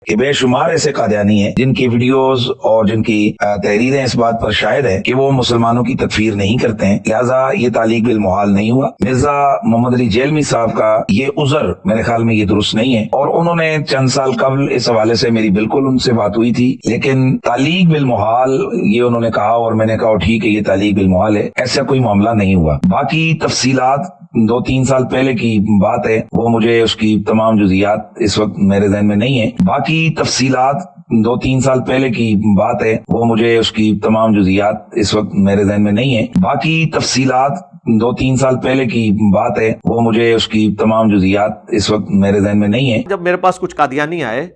کہ بے شمار ایسے قادیانی ہیں جن کی ویڈیوز اور جن کی تحریریں اس بات پر شاہد ہیں کہ وہ مسلمانوں کی تکفیر نہیں کرتے ہیں، لہٰذا یہ تعلیق بالمحال نہیں ہوا۔ مرزا محمد علی جیلمی صاحب کا یہ عذر میرے خیال میں یہ درست نہیں ہے، اور انہوں نے چند سال قبل اس حوالے سے میری بالکل ان سے بات ہوئی تھی، لیکن تعلیق بالمحال یہ انہوں نے کہا اور میں نے کہا ٹھیک ہے یہ تعلیق بالمحال ہے، ایسا کوئی معاملہ نہیں ہوا۔ باقی تفصیلات 2-3 سال پہلے کی بات ہے، وہ مجھے اس کی تمام جزئیات اس وقت میرے ذہن میں نہیں ہے۔ باقی تفصیلات 2-3 سال پہلے کی بات ہے، وہ مجھے اس کی تمام جزئیات اس وقت میرے ذہن میں نہیں ہے۔ باقی تفصیلات 2-3 سال پہلے کی بات ہے، وہ مجھے اس کی تمام جزئیات اس وقت میرے ذہن میں نہیں ہے۔ جب میرے پاس کچھ قادیانی آئے،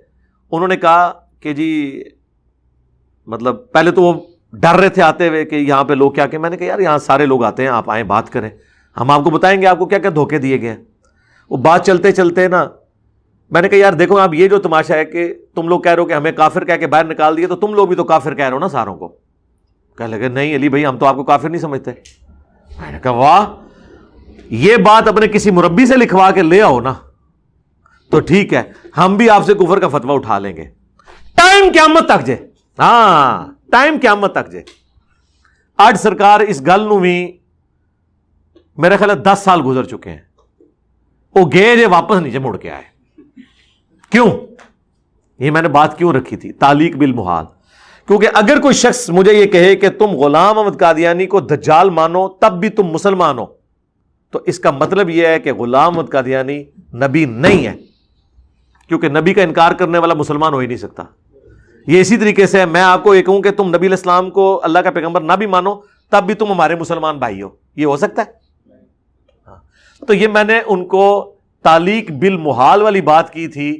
انہوں نے کہا کہ جی مطلب پہلے تو وہ ڈر رہے تھے آتے ہوئے کہ یہاں پہ لوگ کیا کہ، میں نے کہا یار یہاں سارے لوگ آتے ہیں، آپ آئیں بات کریں، ہم آپ کو بتائیں گے آپ کو کیا کیا دھوکے دیے گئے ہیں۔ وہ بات چلتے چلتے نا میں نے کہا یار دیکھو آپ یہ جو تماشا ہے کہ تم لوگ کہہ رہے ہو کہ ہمیں کافر کہہ کے باہر نکال دیے، تو تم لوگ بھی تو کافر کہہ رہے ہو نا ساروں کو۔ کہنے لگے نہیں علی بھائی ہم تو آپ کو کافر نہیں سمجھتے۔ میں نے کہا واہ، یہ بات اپنے کسی مربی سے لکھوا کے لے آؤ نا تو ٹھیک ہے، ہم بھی آپ سے کفر کا فتویٰ اٹھا لیں گے، ٹائم قیامت تک جے، ہاں ٹائم قیامت تک جے۔ آج سرکار اس گل نو بھی میرے خیال 10 سال گزر چکے ہیں، وہ گئے جے واپس نیچے مڑ کے آئے۔ کیوں؟ یہ میں نے بات کیوں رکھی تھی تعلیق بالمحال، کیونکہ اگر کوئی شخص مجھے یہ کہے کہ تم غلام احمد قادیانی کو دجال مانو تب بھی تم مسلمان ہو، تو اس کا مطلب یہ ہے کہ غلام احمد قادیانی نبی نہیں ہے، کیونکہ نبی کا انکار کرنے والا مسلمان ہو ہی نہیں سکتا۔ یہ اسی طریقے سے میں آپ کو یہ کہوں کہ تم نبی علیہ السلام کو اللہ کا پیغمبر نہ بھی مانو تب بھی تم ہمارے مسلمان بھائی ہو، یہ ہو سکتا ہے؟ تو یہ میں نے ان کو تعلیق بالمحال والی بات کی تھی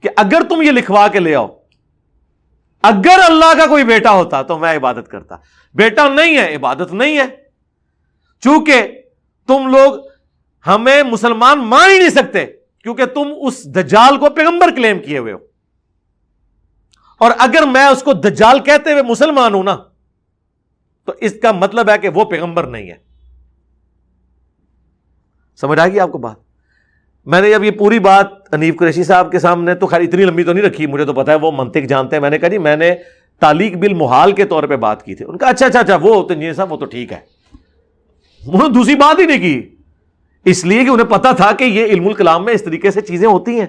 کہ اگر تم یہ لکھوا کے لے آؤ اگر اللہ کا کوئی بیٹا ہوتا تو میں عبادت کرتا، بیٹا نہیں ہے عبادت نہیں ہے، چونکہ تم لوگ ہمیں مسلمان مان ہی نہیں سکتے کیونکہ تم اس دجال کو پیغمبر کلیم کیے ہوئے ہو، اور اگر میں اس کو دجال کہتے ہوئے مسلمان ہوں نا تو اس کا مطلب ہے کہ وہ پیغمبر نہیں ہے۔ سمجھ آئے گی آپ کو بات؟ میں نے جب یہ پوری بات حنیف قریشی صاحب کے سامنے، تو خیر اتنی لمبی تو نہیں رکھی، مجھے تو پتا ہے وہ منطق جانتے ہیں، میں نے کہا جی میں نے تعلیق بالمحال کے طور پہ بات کی تھی۔ ان کا اچھا وہ تو انجینئر صاحب وہ تو ٹھیک ہے، انہوں نے دوسری بات ہی نہیں کی، اس لیے کہ انہیں پتا تھا کہ یہ علم الکلام میں اس طریقے سے چیزیں ہوتی ہیں،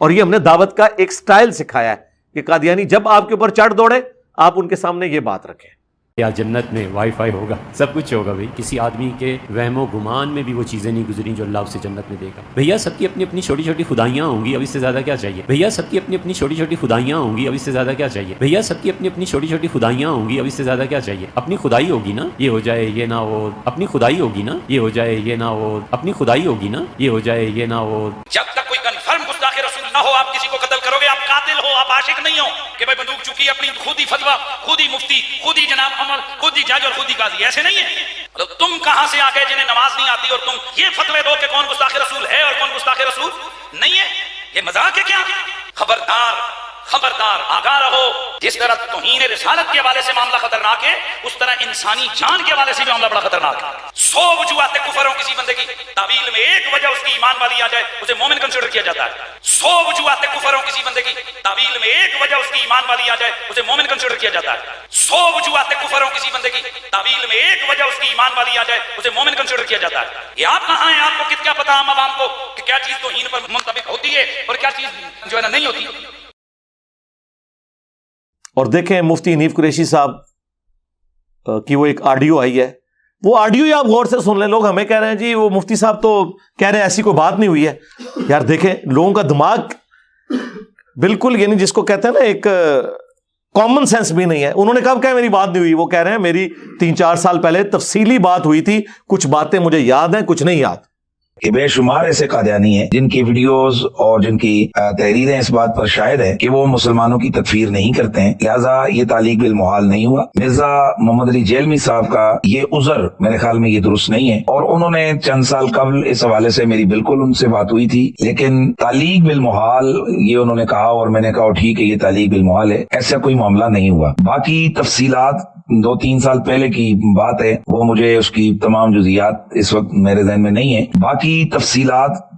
اور یہ ہم نے دعوت کا ایک سٹائل سکھایا ہے کہ قادیانی جب آپ کے اوپر چڑھ دوڑے آپ ان کے سامنے یہ بات رکھیں۔ یا جنت میں وائی فائی ہوگا، سب کچھ ہوگا بھائی، کسی آدمی کے وہم و گمان میں بھی وہ چیزیں نہیں گزری جو اللہ اسے جنت میں دے گا۔ بھیا سب کی اپنی اپنی چھوٹی چھوٹی خدائیاں ہوں گی، اب اس سے زیادہ کیا چاہیے؟ بھیا سب کی اپنی اپنی چھوٹی چھوٹی خدائیاں ہوں گی، اب اس سے زیادہ کیا چاہیے؟ بھیا سب کی اپنی اپنی چھوٹی چھوٹی خدائیاں ہوں گی، اب اس سے زیادہ کیا چاہیے؟ اپنی خدائی ہوگی نا یہ ہو جائے یہ نہ ہو، اپنی خدائی ہوگی نا یہ ہو جائے یہ نہ ہو، اپنی خدائی ہوگی نا یہ ہو جائے یہ نہ ہو۔ جب تک کوئی کنفرم گستاخ رسول نہ ہو آپ کسی کو قتل کرو گے، آپ قاتل ہو، آپ عاشق نہیں ہو کہ بھائی بندوق چکی اپنی خود ہی فتویٰ، خود ہی مفتی، خود ہی جناب عمل، خود ہی جج اور خود ہی قاضی، ایسے نہیں ہے۔ مطلب تم کہاں سے آ گئے جنہیں نماز نہیں آتی اور تم یہ فتوے دو کہ کون گستاخ رسول ہے اور کون گستاخ رسول نہیں ہے؟ یہ مذاق ہے کیا؟ خبردار خبردار آگاہ رہو، جس طرح توہین رسالت کے حوالے سے معاملہ خطرناک ہے اس طرح انسانی جان کے حوالے سے بھی معاملہ بڑا خطرناک ہے۔ 100 وجوہات کفر ہوں کسی بندے کی تعویل میں ایک وجہ اس کی ایمان والی آ جائے اسے مومن کنسیڈر کیا جاتا ہے۔ 100 وجوہات کفر ہوں کسی بندے کی تعویل میں ایک وجہ اس کی ایمان والی آ جائے اسے مومن کنسیڈر کیا جاتا ہے۔ 100 وجوہات کفر ہوں کسی بندے کی تعویل میں ایک وجہ اس کی ایمان والی آ جائے اسے مومن کنسیڈر کیا جاتا ہے۔ یہ آپ کہاں ہیں؟ آپ کو کیا پتا عام عوام کو کہ کیا چیز توہین پر منطبق ہوتی ہے اور کیا چیز جو ہے نا نہیں ہوتی؟ اور دیکھیں مفتی حنیف قریشی صاحب کی وہ ایک آڈیو آئی ہے، وہ آڈیو ہی آپ غور سے سن لیں۔ لوگ ہمیں کہہ رہے ہیں جی وہ مفتی صاحب تو کہہ رہے ہیں ایسی کوئی بات نہیں ہوئی ہے۔ یار دیکھیں لوگوں کا دماغ بالکل یعنی جس کو کہتے ہیں نا ایک کامن سینس بھی نہیں ہے۔ انہوں نے کب کہا میری بات نہیں ہوئی؟ وہ کہہ رہے ہیں میری 3-4 سال پہلے تفصیلی بات ہوئی تھی، کچھ باتیں مجھے یاد ہیں کچھ نہیں یاد۔ کہ بے شمار ایسے قادیانی ہیں جن کی ویڈیوز اور جن کی تحریریں اس بات پر شاہد ہیں کہ وہ مسلمانوں کی تکفیر نہیں کرتے ہیں، لہٰذا یہ تعلیق بالمحال نہیں ہوا۔ مرزا محمد علی جیلمی صاحب کا یہ عذر میرے خیال میں یہ درست نہیں ہے، اور انہوں نے چند سال قبل اس حوالے سے میری بالکل ان سے بات ہوئی تھی، لیکن تعلیق بالمحال یہ انہوں نے کہا اور میں نے کہا ٹھیک ہے یہ تعلیق بالمحال ہے، ایسا کوئی معاملہ نہیں ہوا۔ باقی تفصیلات 2-3 سال پہلے کی بات ہے، وہ مجھے اس کی تمام جزئیات اس وقت میرے ذہن میں نہیں ہے۔ باقی تفصیلات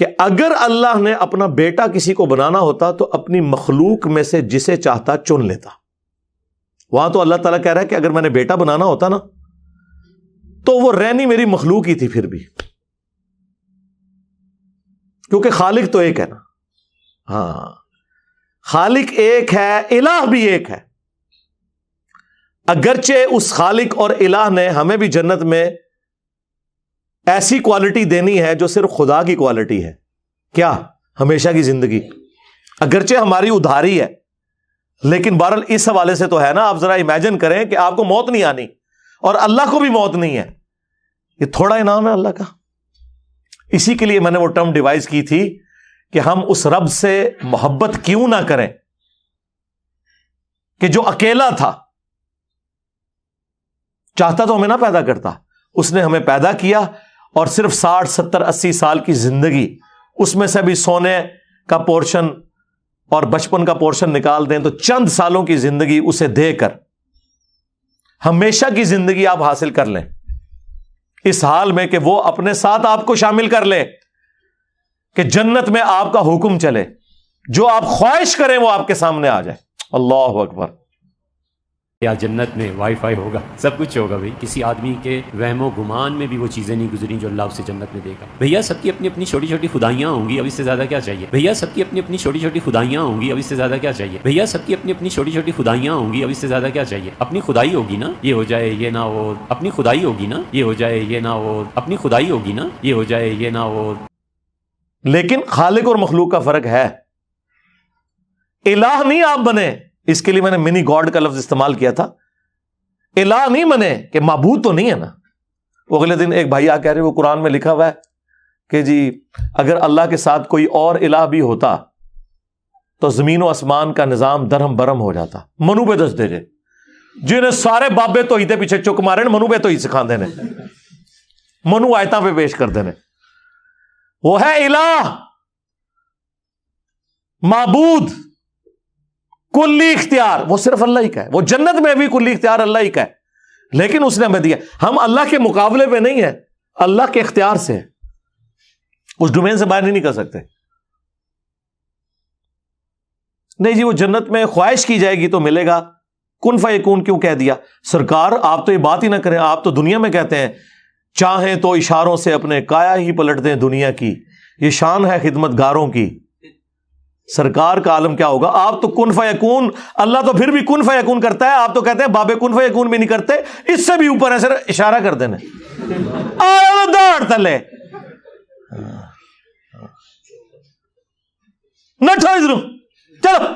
کہ اگر اللہ نے اپنا بیٹا کسی کو بنانا ہوتا تو اپنی مخلوق میں سے جسے چاہتا چن لیتا. وہاں تو اللہ تعالیٰ کہہ رہا ہے کہ اگر میں نے بیٹا بنانا ہوتا نا تو وہ رہنی میری مخلوق ہی تھی پھر بھی، کیونکہ خالق تو ایک ہے نا. ہاں، خالق ایک ہے، الہ بھی ایک ہے. اگرچہ اس خالق اور الہ نے ہمیں بھی جنت میں ایسی کوالٹی دینی ہے جو صرف خدا کی کوالٹی ہے. کیا؟ ہمیشہ کی زندگی. اگرچہ ہماری ادھاری ہے، لیکن بہرحال اس حوالے سے تو ہے نا. آپ ذرا امیجن کریں کہ آپ کو موت نہیں آنی اور اللہ کو بھی موت نہیں ہے. یہ تھوڑا انعام ہے اللہ کا. اسی کے لیے میں نے وہ ٹرم ڈیوائز کی تھی کہ ہم اس رب سے محبت کیوں نہ کریں کہ جو اکیلا تھا، چاہتا تو ہمیں نہ پیدا کرتا. اس نے ہمیں پیدا کیا اور صرف 60 70 80 سال کی زندگی، اس میں سے بھی سونے کا پورشن اور بچپن کا پورشن نکال دیں تو چند سالوں کی زندگی اسے دے کر ہمیشہ کی زندگی آپ حاصل کر لیں، اس حال میں کہ وہ اپنے ساتھ آپ کو شامل کر لے، کہ جنت میں آپ کا حکم چلے، جو آپ خواہش کریں وہ آپ کے سامنے آ جائے. اللہ اکبر. یا جنت میں وائی فائی ہوگا، سب کچھ ہوگا بھائی. کسی آدمی کے وہم و گمان میں بھی وہ چیزیں نہیں گزری جو اللہ اسے جنت میں دے گا. بھیا سب کی اپنی اپنی چھوٹی چھوٹی خدائیاں ہوں گی، اب اس سے زیادہ کیا چاہیے. بھیا سب کی اپنی اپنی چھوٹی چھوٹی خدائیاں ہوں گی، اب اس سے زیادہ کیا چاہیے. بھیا سب کی اپنی اپنی چھوٹی چھوٹی خدائیاں ہوں گی، اب اس سے زیادہ کیا چاہیے. اپنی خدائی ہوگی نا، یہ ہو جائے یہ نہ ہو. اپنی خدائی ہوگی نا، یہ ہو جائے یہ نہ ہو. اپنی خدائی ہوگی نا، یہ ہو جائے یہ نہ ہو. لیکن خالق اور مخلوق کا فرق ہے. الہ نہیں آپ بنے، اس کے لیے میں نے منی گاڈ کا لفظ استعمال کیا تھا. الہ نہیں بنے کہ معبود تو نہیں ہے نا. وہ اگلے دن ایک بھائی آ کہہ رہے وہ قرآن میں لکھا ہوا ہے کہ جی اگر اللہ کے ساتھ کوئی اور الہ بھی ہوتا تو زمین و آسمان کا نظام درہم برہم ہو جاتا. منو پہ دس دے جے جنہیں سارے بابے تو ہی پیچھے چک مارے منو پہ تو ہی سکھا دینے، منو آیتاں پہ پیش کر دینے. وہ ہے الہ، معبود، کلی اختیار وہ صرف اللہ ہی کا ہے. وہ جنت میں بھی کلی اختیار اللہ ہی کا ہے، لیکن اس نے ہمیں دیا. ہم اللہ کے مقابلے پہ نہیں ہیں، اللہ کے اختیار سے ہے. اس ڈومین سے باہر نہیں کر سکتے. نہیں جی وہ جنت میں خواہش کی جائے گی تو ملے گا. کن فیکون کیوں کہہ دیا سرکار؟ آپ تو یہ بات ہی نہ کریں. آپ تو دنیا میں کہتے ہیں چاہیں تو اشاروں سے اپنے کایا ہی پلٹ دیں دنیا کی. یہ شان ہے خدمت گاروں کی. سرکار کا عالم کیا ہوگا. آپ تو کن فیکون، اللہ تو پھر بھی کن فیکون کرتا ہے. آپ تو کہتے ہیں بابے کن فیکون بھی نہیں کرتے، اس سے بھی اوپر ہے صرف اشارہ کر دینے. داڑ تلے نٹھو ادھر، چلو.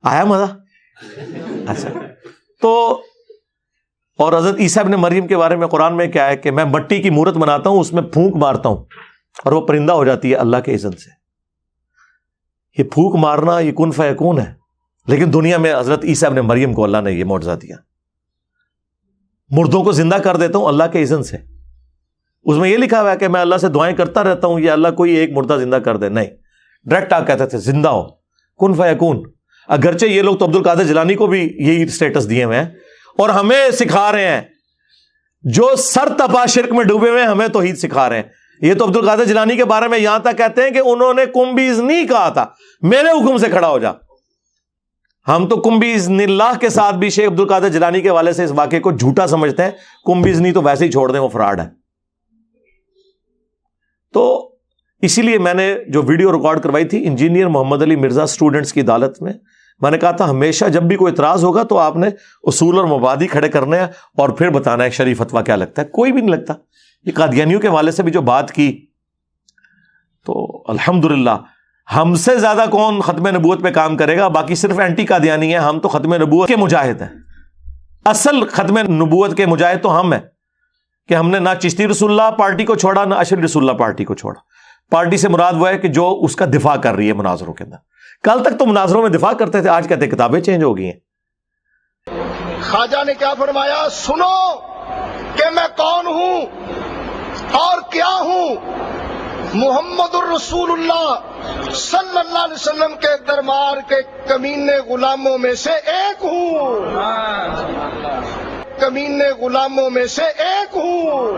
آیا مزہ؟ اچھا. تو اور حضرت عیسیٰ ابن مریم کے بارے میں قرآن میں کیا ہے کہ میں مٹی کی مورت بناتا ہوں، اس میں پھونک مارتا ہوں اور وہ پرندہ ہو جاتی ہے اللہ کے اذن سے. یہ پھونک مارنا یہ کن فیکون ہے. لیکن دنیا میں حضرت عیسیٰ ابن مریم کو اللہ نے یہ معجزہ دیا. مردوں کو زندہ کر دیتا ہوں اللہ کے اذن سے. اس میں یہ لکھا ہوا ہے کہ میں اللہ سے دعائیں کرتا رہتا ہوں یہ اللہ کوئی ایک مردہ زندہ کر دے. نہیں، ڈائریکٹ آ کہتے تھے زندہ ہو، کن فیکون. اگرچہ یہ لوگ تو عبد القادر جیلانی کو بھی یہی سٹیٹس دیے ہوئے ہیں اور ہمیں سکھا رہے ہیں، جو سر تپا شرک میں ڈوبے ہوئے ہمیں توحید سکھا رہے ہیں. یہ تو عبد القادر جیلانی کے بارے میں یہاں تک کہتے ہیں کہ انہوں نے کم باذنی کہا تھا، میرے حکم سے کھڑا ہو جا. ہم تو کم باذن اللہ کے ساتھ بھی شیخ عبد القادر جیلانی کے حوالے سے اس واقعے کو جھوٹا سمجھتے ہیں. کم باذنی تو ویسے ہی چھوڑ دیں، وہ فراڈ ہے. تو اسی لیے میں نے جو ویڈیو ریکارڈ کروائی تھی انجینئر محمد علی مرزا اسٹوڈنٹس کی عدالت میں نے کہا تھا ہمیشہ جب بھی کوئی اعتراض ہوگا تو آپ نے اصول اور مبادی کھڑے کرنے ہیں اور پھر بتانا ہے شریف فتویٰ کیا لگتا ہے. کوئی بھی نہیں لگتا. یہ قادیانیوں کے حوالے سے بھی جو بات کی تو الحمدللہ ہم سے زیادہ کون ختم نبوت پہ کام کرے گا. باقی صرف اینٹی قادیانی ہیں، ہم تو ختم نبوت کے مجاہد ہیں. اصل ختم نبوت کے مجاہد تو ہم ہیں کہ ہم نے نہ چشتی رسول اللہ پارٹی کو چھوڑا نہ اشری رسول اللہ پارٹی کو چھوڑا. پارٹی سے مراد وہ ہے کہ جو اس کا دفاع کر رہی ہے مناظروں کے اندر. کل تک تو مناظروں میں دفاع کرتے تھے، آج کہتے ہیں کتابیں چینج ہو گئی ہیں. خواجہ نے کیا فرمایا؟ سنو کہ میں کون ہوں اور کیا ہوں. محمد الرسول اللہ صلی اللہ علیہ وسلم کے دربار کے کمینے غلاموں میں سے ایک ہوں. کمینے غلاموں میں سے ایک ہوں.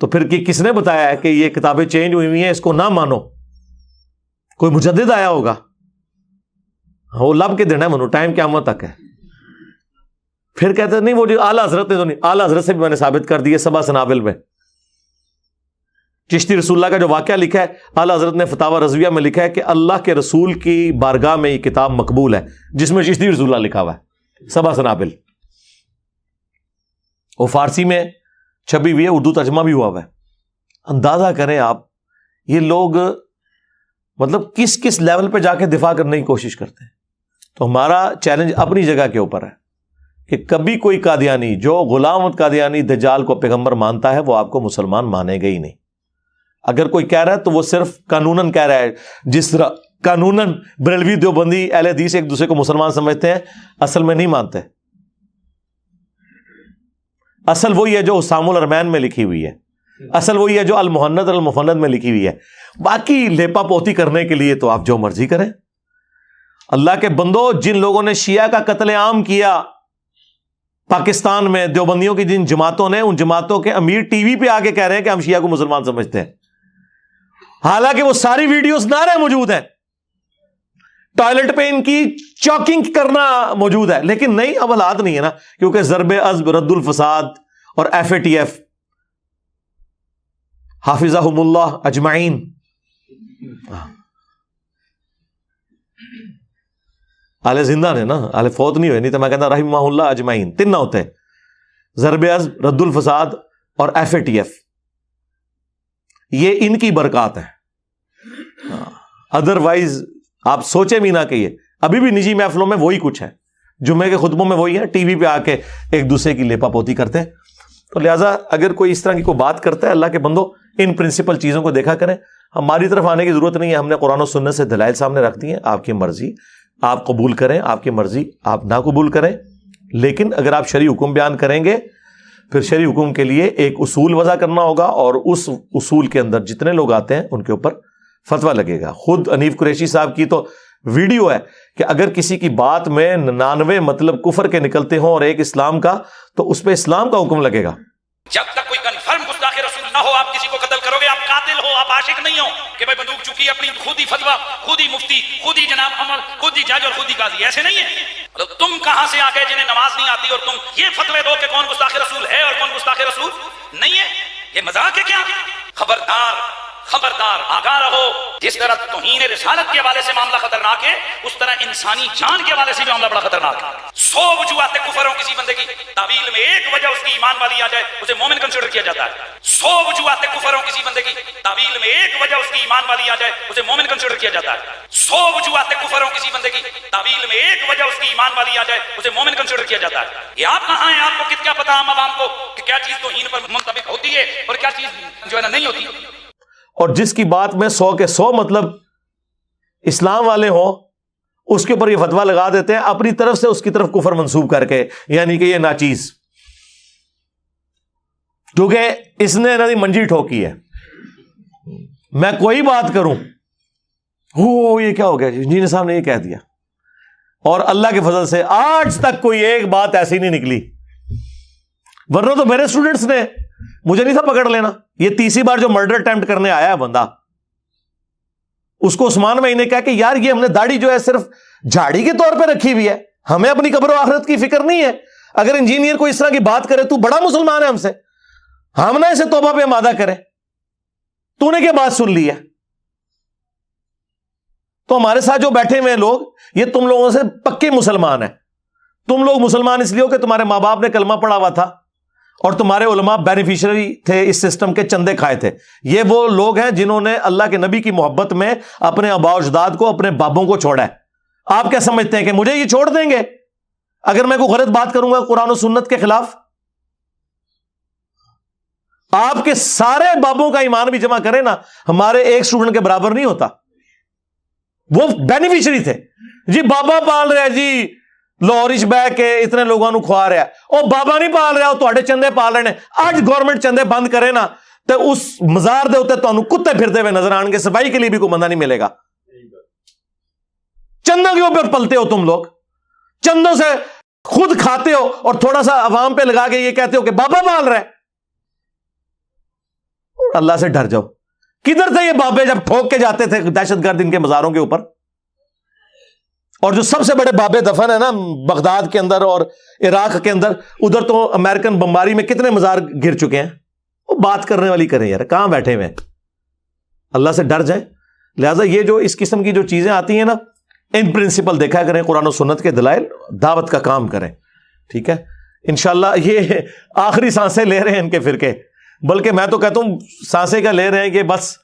تو پھر کس نے بتایا ہے کہ یہ کتابیں چینج ہوئی ہوئی ہیں، اس کو نہ مانو؟ کوئی مجدد آیا ہوگا؟ وہ لب کے دن ہے منو، ٹائم قیامت تک ہے۔ پھر کہتے ہیں نہیں وہ جو اعلیٰ حضرت نے تو نہیں، اعلیٰ حضرت سے بھی میں نے ثابت کر دی ہے 7 سنابل میں۔ چشتی رسول اللہ کا جو واقعہ لکھا ہے، اعلیٰ حضرت نے فتاوی رضویہ میں لکھا ہے کہ اللہ کے رسول کی بارگاہ میں یہ کتاب مقبول ہے، جس میں چشتی رسول اللہ لکھا ہوا ہے 7 سنابل۔ وہ فارسی میں چھپی ہوئی ہے، اردو ترجمہ بھی ہوا ہوا ہے۔ اندازہ کریں آپ یہ لوگ مطلب کس کس لیول پہ جا کے دفاع کرنے کی کوشش کرتے ہیں۔ تو ہمارا چیلنج اپنی جگہ کے اوپر ہے کہ کبھی کوئی قادیانی جو غلام احمد قادیانی دجال کو پیغمبر مانتا ہے وہ آپ کو مسلمان مانے گا ہی نہیں۔ اگر کوئی کہہ رہا ہے تو وہ صرف قانوناً کہہ رہا ہے، جس طرح قانوناً بریلوی دیوبندی اہل حدیث ایک دوسرے کو مسلمان سمجھتے ہیں، اصل میں نہیں مانتے۔ اصل وہی ہے جو اسام الارمین میں لکھی ہوئی ہے، اصل وہی ہے جو المحند المفند میں لکھی ہوئی ہے۔ باقی لیپا پوتی کرنے کے لیے تو آپ جو مرضی کریں۔ اللہ کے بندو، جن لوگوں نے شیعہ کا قتل عام کیا پاکستان میں، دیوبندیوں کی جن جماعتوں نے، ان جماعتوں کے امیر ٹی وی پہ آ کے کہہ رہے ہیں کہ ہم شیعہ کو مسلمان سمجھتے ہیں، حالانکہ وہ ساری ویڈیوز نعرے موجود ہیں، ٹوائلٹ پہ ان کی چاکنگ کرنا موجود ہے، لیکن نہیں، اب حالات نہیں ہے نا، کیونکہ ضرب عزب، رد الفساد اور FATF حافظہم اللہ اجمعین، اہل زندہ نے نا، اہل فوت نہیں ہوئے، نہیں تو میں کہتا رحمہ اللہ اجمعین، 3 نہ ہوتے، ضرب عزب، رد الفساد اور FATF، یہ ان کی برکات ہیں۔ ادروائز آپ سوچے بھی نہ کہ یہ ابھی بھی نجی محفلوں میں وہی کچھ ہے، جمعے کے خطبوں میں وہی ہے، ٹی وی پہ آ کے ایک دوسرے کی لیپا پوتی کرتے ہیں۔ تو لہٰذا اگر کوئی اس طرح کی کوئی بات کرتا ہے، اللہ کے بندو ان پرنسپل چیزوں کو دیکھا کریں، ہماری طرف آنے کی ضرورت نہیں ہے، ہم نے قرآن و سنت سے دلائل سامنے رکھ دی ہیں، آپ کی مرضی آپ قبول کریں، آپ کی مرضی آپ نہ قبول کریں، لیکن اگر آپ شرعی حکم بیان کریں گے پھر شرعی حکم کے لیے ایک اصول وضع کرنا ہوگا، اور اس اصول کے اندر جتنے لوگ آتے ہیں ان کے اوپر فتویٰ لگے گا۔ خود انیف قریشی صاحب کی تو ویڈیو ہے کہ اگر کسی کی بات میں 99 مطلب کفر کے نکلتے ہوں اور ایک اسلام کا، تو اس پہ اسلام کا حکم لگے گا۔ جب تک کوئی کنفرم گستاخ رسول نہ ہو، آپ کسی کو قتل کرو گے، آپ قاتل ہو، آپ عاشق نہیں ہو کہ بھائی بندوق چکی اپنی خود ہی فتویٰ، خود ہی مفتی، خود ہی جناب عمل، خود ہی جج اور خود ہی قاضی، ایسے نہیں ہے۔ مطلب تم کہاں سے آ گئے جنہیں نماز نہیں آتی اور تم یہ فتوے دو کہ کون گستاخ رسول ہے اور کون گستاخ رسول نہیں ہے؟ یہ مذاق ہے کیا؟ خبردار خبردار، آگاہ رہو۔ جس طرح توہین رسالت کے حوالے سے معاملہ خطرناک ہے، اس طرح انسانی جان کے حوالے سے بھی معاملہ بڑا خطرناک ہے۔ 100 وجوہات کفر ہو کسی بندے کی تعویل میں ایک وجہ اس کی ایمان والی آ جائے، اسے مومن کنسیڈر کیا جاتا ہے۔ 100 وجوہات کفر ہو کسی بندے کی تعویل میں ایک وجہ اس کی ایمان والی آ جائے، اسے مومن کنسیڈر کیا جاتا ہے۔ 100 وجوہات کفر ہو کسی بندے کی تعویل میں ایک وجہ اس کی ایمان والی آ جائے، اسے مومن کنسیڈر کیا جاتا ہے۔ یہ آپ کہاں ہیں؟ آپ کو کیا پتا عام عوام کو کہ کیا چیز توہین پر منطبق ہوتی ہے اور کیا چیز جو ہے نا نہیں ہوتی؟ اور جس کی بات میں 100 کے 100 مطلب اسلام والے ہوں، اس کے اوپر یہ فتویٰ لگا دیتے ہیں اپنی طرف سے، اس کی طرف کفر منسوب کر کے، یعنی کہ یہ ناچیز، کیونکہ اس نے نہ منجی ٹھوکی ہے۔ میں کوئی بات کروں، یہ کیا ہو گیا جی صاحب نے یہ کہہ دیا، اور اللہ کے فضل سے آج تک کوئی ایک بات ایسی نہیں نکلی، ورنہ تو میرے اسٹوڈنٹس نے مجھے نہیں تھا پکڑ لینا۔ یہ 30 بار جو مرڈر اٹیمپٹ کرنے آیا ہے بندہ، اس کو عثمان بھائی نے کہا کہ یار یہ ہم نے داڑھی جو ہے صرف جھاڑی کے طور پہ رکھی ہوئی ہے، ہمیں اپنی قبر و آخرت کی فکر نہیں ہے۔ اگر انجینئر کو اس طرح کی بات کرے، تو بڑا مسلمان ہے ہم سے، ہم نہ اسے توبہ پہ آمادہ کریں، تو نے کیا بات سن لی ہے؟ تو ہمارے ساتھ جو بیٹھے ہوئے لوگ، یہ تم لوگوں سے پکے مسلمان ہیں۔ تم لوگ مسلمان اس لیے ہو کہ تمہارے ماں باپ نے کلمہ پڑھا ہوا تھا اور تمہارے علماء بینیفیشری تھے اس سسٹم کے، چندے کھائے تھے۔ یہ وہ لوگ ہیں جنہوں نے اللہ کے نبی کی محبت میں اپنے آباء و اجداد کو، اپنے بابوں کو چھوڑا ہے۔ آپ کیا سمجھتے ہیں کہ مجھے یہ چھوڑ دیں گے اگر میں کوئی غلط بات کروں گا قرآن و سنت کے خلاف؟ آپ کے سارے بابوں کا ایمان بھی جمع کریں نا، ہمارے ایک اسٹوڈنٹ کے برابر نہیں ہوتا۔ وہ بینیفیشری تھے جی، بابا پال رہے جی لاہورش بہ کے اتنے لوگوں کو کھوا رہا ہے، وہ بابا نہیں پال رہا، وہ تھوڑے چندے پال رہے ہیں۔ آج گورنمنٹ چندے بند کرے نا تو اس مزار دے ہوتے تو کتے پھرتے ہوئے نظر آن گے، صفائی کے لیے بھی کوئی بندہ نہیں ملے گا۔ چندوں کے اوپر پلتے ہو تم لوگ، چندوں سے خود کھاتے ہو اور تھوڑا سا عوام پہ لگا کے یہ کہتے ہو کہ بابا پال رہا ہے. اللہ سے ڈر جاؤ. کدھر تھے یہ بابے جب ٹھوک کے جاتے تھے دہشت گرد ان کے مزاروں کے اوپر؟ اور جو سب سے بڑے بابے دفن ہے نا بغداد کے اندر اور عراق کے اندر, ادھر تو امریکن بمباری میں کتنے مزار گر چکے ہیں. وہ بات کرنے والی کریں یار, کہاں بیٹھے ہوئے ہیں؟ اللہ سے ڈر جائیں. لہٰذا یہ جو اس قسم کی جو چیزیں آتی ہیں نا, ان پرنسپل دیکھا کریں, قرآن و سنت کے دلائل, دعوت کا کام کریں. ٹھیک ہے, انشاءاللہ. یہ آخری سانسیں لے رہے ہیں ان کے فرقے, بلکہ میں تو کہتا ہوں سانسیں کا لے رہے ہیں کہ بس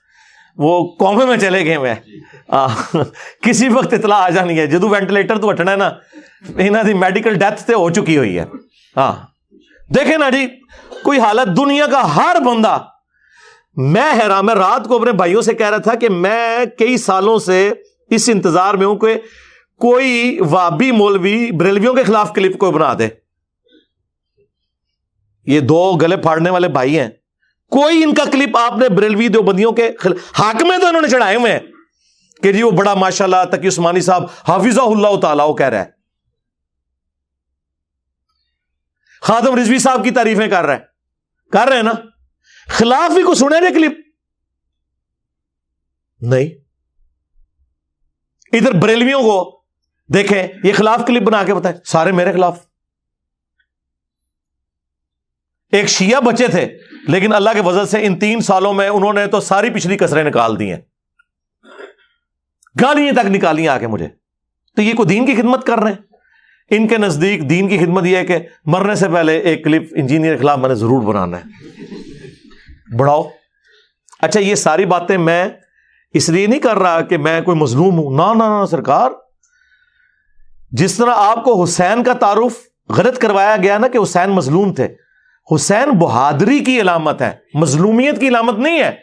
وہ قومے میں چلے گئے ہوئے ہیں. کسی وقت اطلاع آ جانی ہے. جدو وینٹیلیٹر تو ہٹنا ہے نا, انہاں دی میڈیکل ڈیتھ تے ہو چکی ہوئی ہے. ہاں دیکھیں نا جی, کوئی حالت دنیا کا ہر بندہ. میں حیران, میں رات کو اپنے بھائیوں سے کہہ رہا تھا کہ میں کئی سالوں سے اس انتظار میں ہوں کہ کوئی وابی مولوی بریلویوں کے خلاف کلپ کو بنا دے. یہ دو گلے پھاڑنے والے بھائی ہیں, کوئی ان کا کلپ آپ نے بریلوی دیوبندیوں کے حاکمیں تو انہوں نے چڑھائے ہوئے ہیں کہ جی وہ بڑا ماشاءاللہ تقی عثمانی صاحب حافظہ اللہ تعالیٰ وہ کہہ رہا ہے, خادم رضوی صاحب کی تعریفیں کر رہے ہیں نا. خلاف بھی کو سنے رہے کلپ نہیں. ادھر بریلویوں کو دیکھیں, یہ خلاف کلپ بنا کے بتائیں, سارے میرے خلاف. ایک شیعہ بچے تھے, لیکن اللہ کے فضل سے ان 3 سالوں میں انہوں نے تو ساری پچھلی کسریں نکال دی ہیں, گالیاں تک نکالی آ کے مجھے. تو یہ کوئی دین کی خدمت کر رہے ہیں؟ ان کے نزدیک دین کی خدمت یہ ہے کہ مرنے سے پہلے ایک کلپ انجینئر کے خلاف میں نے ضرور بنانا ہے. بڑھاؤ. اچھا, یہ ساری باتیں میں اس لیے نہیں کر رہا کہ میں کوئی مظلوم ہوں, نہ سرکار. جس طرح آپ کو حسین کا تعارف غلط کروایا گیا نا کہ حسین مظلوم تھے, حسین بہادری کی علامت ہے, مظلومیت کی علامت نہیں ہے.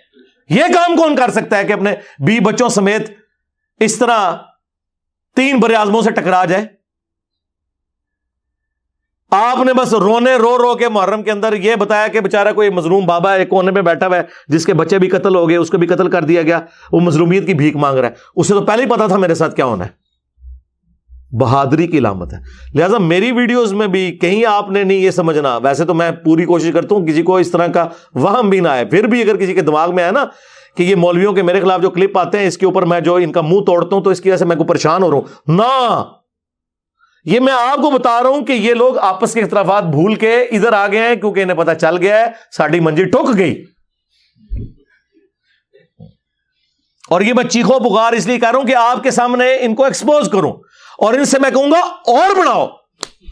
یہ کام کون کر سکتا ہے کہ اپنے بیوی بچوں سمیت اس طرح 3 بر اعظموں سے ٹکرا جائے؟ آپ نے بس رو کے محرم کے اندر یہ بتایا کہ بیچارہ کوئی مظلوم بابا ایک کونے میں بیٹھا ہوا ہے جس کے بچے بھی قتل ہو گئے, اس کو بھی قتل کر دیا گیا, وہ مظلومیت کی بھیک مانگ رہا ہے. اسے تو پہلے ہی پتا تھا میرے ساتھ کیا ہونا ہے. بہادری کی علامت ہے. لہٰذا میری ویڈیوز میں بھی کہیں آپ نے نہیں یہ سمجھنا, ویسے تو میں پوری کوشش کرتا ہوں کسی کو اس طرح کا وہم بھی نہ آئے. پھر بھی اگر کسی کے دماغ میں ہے نا کہ یہ مولویوں کے میرے خلاف جو کلپ آتے ہیں اس کے اوپر میں جو ان کا منہ توڑتا ہوں تو اس کی وجہ سے میں کو پریشان ہو رہا ہوں, نہ. یہ میں آپ کو بتا رہا ہوں کہ یہ لوگ آپس کے اختلافات بھول کے ادھر آ گئے ہیں کیونکہ انہیں پتا چل گیا ہے ساڑی منجی ٹوک گئی. اور یہ میں چیخو پکار اس لیے کر رہا ہوں کہ آپ کے سامنے ان کو ایکسپوز کروں, اور ان سے میں کہوں گا اور بناؤ.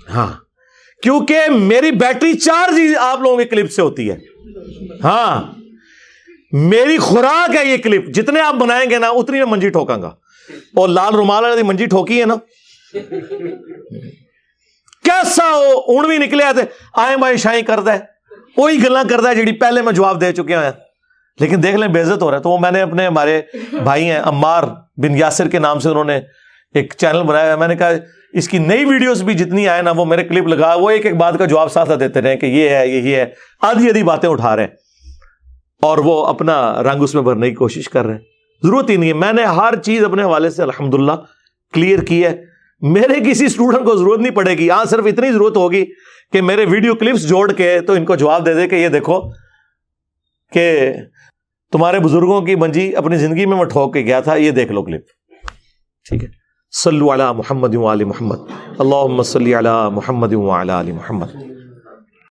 ہاں, کیونکہ میری بیٹری چارج ہی آپ لوگوں کے کلپ سے ہوتی ہے. ہاں, میری خوراک ہے یہ کلپ. جتنے آپ بنائیں گے نا اتنی میں منجی ٹھوکاں گا. اور لال رومال والی منجی ٹھوکی ہے نا, کیسا اون بھی نکلے آتے آئیں بھائی شاہیں کرتا ہے, وہی گلاں کرتا ہے جڑی پہلے میں جواب دے چکے ہیں. لیکن دیکھ لیں بے عزت ہو رہا ہے. تو وہ میں نے اپنے ہمارے بھائی ہیں عمار بن یاسر کے نام سے انہوں نے ایک چینل بنایا ہے. میں نے کہا اس کی نئی ویڈیوز بھی جتنی آئے نا وہ میرے کلپ لگا, وہ ایک بات کا جواب ساتھ دیتے رہے کہ یہ ہے یہ ہے, آدھی باتیں اٹھا رہے ہیں اور وہ اپنا رنگ اس میں بھرنے کی کوشش کر رہے ہیں. ضرورت ہی نہیں ہے. میں نے ہر چیز اپنے حوالے سے الحمدللہ کلیئر کی ہے. میرے کسی اسٹوڈنٹ کو ضرورت نہیں پڑے گی. ہاں, صرف اتنی ضرورت ہوگی کہ میرے ویڈیو کلپس جوڑ کے تو ان کو جواب دے دے کہ یہ دیکھو کہ تمہارے بزرگوں کی منجی اپنی زندگی میں ٹھوک کے گیا تھا, یہ دیکھ لو کلپ. ٹھیک ہے, صلو علی محمد و آل محمد, اللہم صلی علی محمد و علی آل محمد.